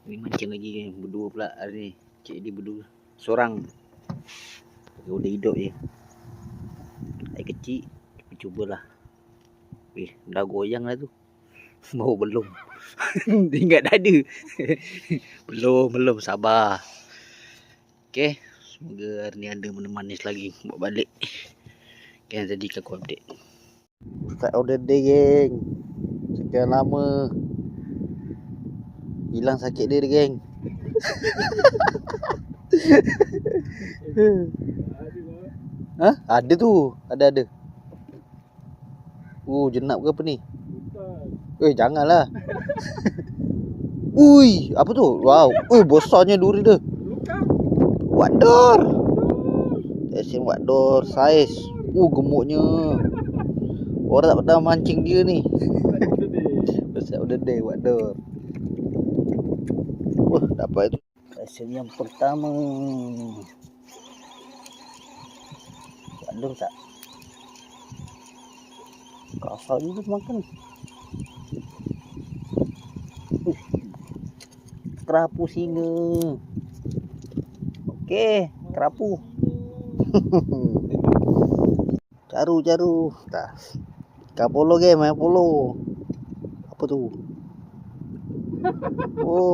Ini mancing lagi kan, berdua pula hari ni. Cik dia berdua. Seorang. Udah hidup je. Air kecil, tapi cubalah. Dah goyang lah tu. Mau belum. Ingat dah ada. belum, sabar. Okay, semoga hari ni ada benda manis lagi buat balik. Okay, jadi aku update. Start of the day, geng. Sekian lama. Hilang sakit dia, geng. Ha? Ada tu. Ada. Jenap ke apa ni? Janganlah. Ui, apa tu? Wow. Besarnya duri dia. Wador. Asin wador saiz. Gemuknya. Orang tak pernah mancing dia ni. Besar udah day wador. Dapat itu. Asin yang pertama. Wador tak? Kasar juga makan. Kerapu singa. Okey, kerapu. Caru. Dah. Ikan polo ke, main polo. Apa tu?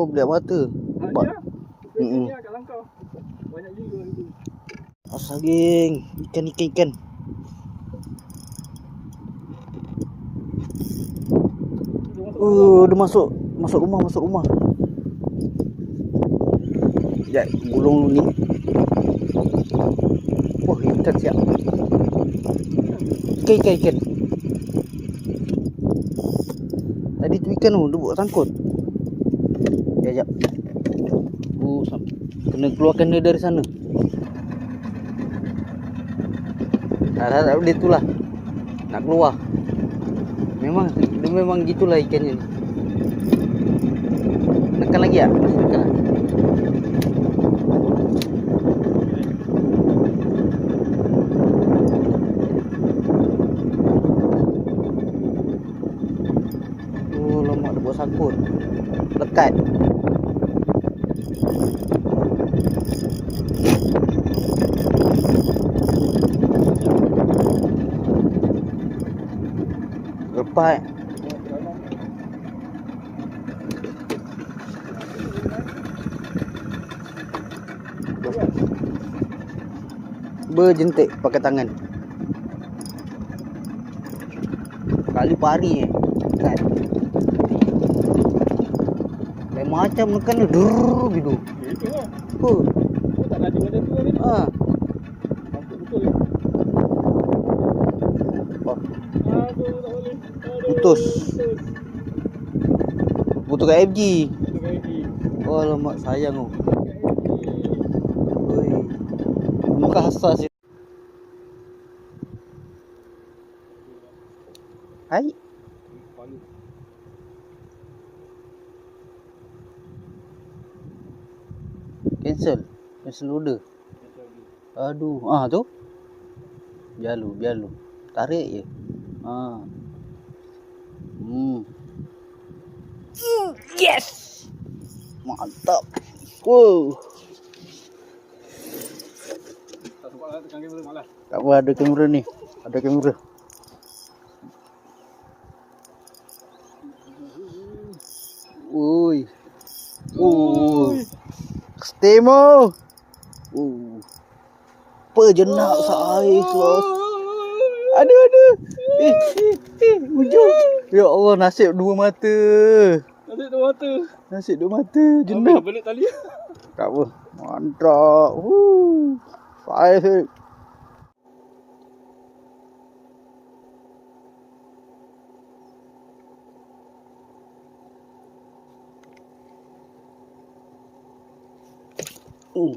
Beliak mata. Ini agak langkah. Banyak juga itu. Asal geng, ikan. Dia masuk rumah. Sekejap, gulung dulu ni. Ikan siap. Ikan. Tadi tu ikan tu, dia buat sangkut. Sekejap. Kena keluarkan dia dari sana. Tak boleh tu lah. Nak keluar. Dia memang gitulah ikannya. Nekan lagi tak? Nekan. Lemak dia buat sangkut. Lekat. Lepas. Berjentik pakai tangan. Kali pari kan. Lain macam nekan dia drrrr gitu. Itu lah. Tak laju macam tu ni. Mampu betul. Tak boleh. Putus kat FG. Alamak, sayang tu. Muka hasas. Hai. Cancel order. Aduh, tu. Bialu. Tarik je. Yes. Mantap. Tak apa, ada kamera ni. Ada kamera. Stemo. Pejenak saiz los. Ada. Ujung. Ya Allah, nasib dua mata. Jenak. Balik tali. Tak apa. Mantap. Saiz.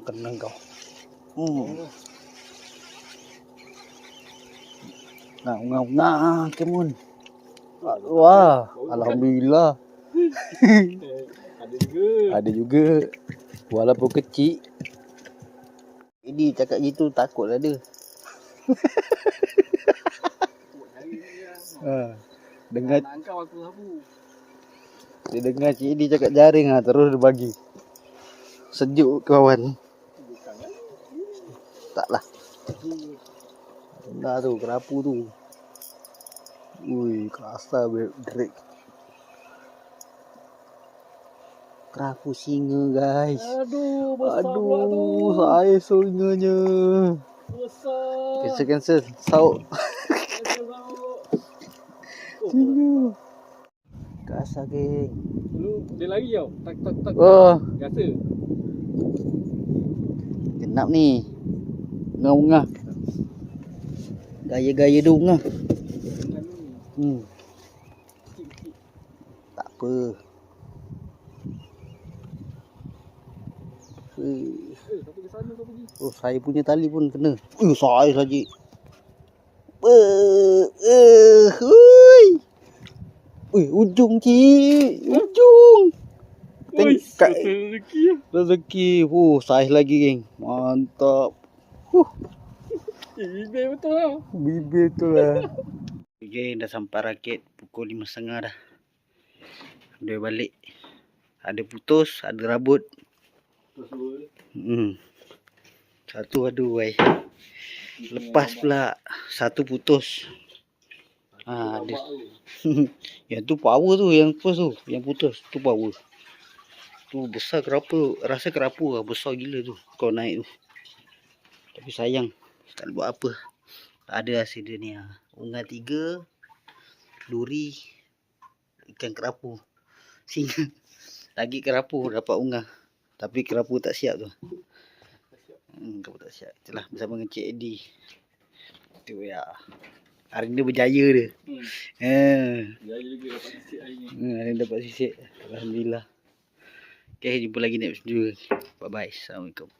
Kena kau. Ngau kemun. Wah, alhamdulillah. Ada juga. Walaupun kecil. Ini cakap gitu takutlah dia. Dengar Angkau aku sabu. Dia dengar Cik Edi cakap jaring lah, terus dia bagi. Sejuk kawan. Taklah. Dah tu, kerapu tu. Ui, kerasa break. Kerapu singa guys. Aduh, besar pula tu. Aduh, saya singanya. Besar. Cancel. Sauk. Singa. Kasar geng. Dulu dia lari tau. Tak. Oh, Rasa. genap ni. Ungah-ungah. Gaya-gaya dia ungah. Tak apa. Kau pergi sana kau pergi. Oh, saya punya tali pun kena. Saya saja. Ui, ujung cik. Ujung. Oi, Kat rezeki. rezeki. Saiz lagi geng. Mantap. Bibir betul lah. Bibir tu lah. Geng, dah sampai rakit pukul 5.30 dah. Dia balik. Ada putus, ada rabut. Satu ada wai. Lepas pula satu putus. Ada. Yang tu power tu, yang first tu, yang putus tu power. Tu besar kerapu, rasa kerapu lah, besar gila tu kau naik tu. Tapi sayang, tak buat apa. Tak ada hasil dia ni. Ungah 3, duri, ikan kerapu, singa. Lagi kerapu dapat ungah. Tapi kerapu tak siap tu. Kerapu tak siap. Itulah bersama dengan Cik Edi. Tu ya. Hari ni berjaya dia. Jaya juga dapat sisik hari ni. Hari ni dapat sisik. Alhamdulillah. Okay, jumpa lagi next video. Bye bye. Assalamualaikum.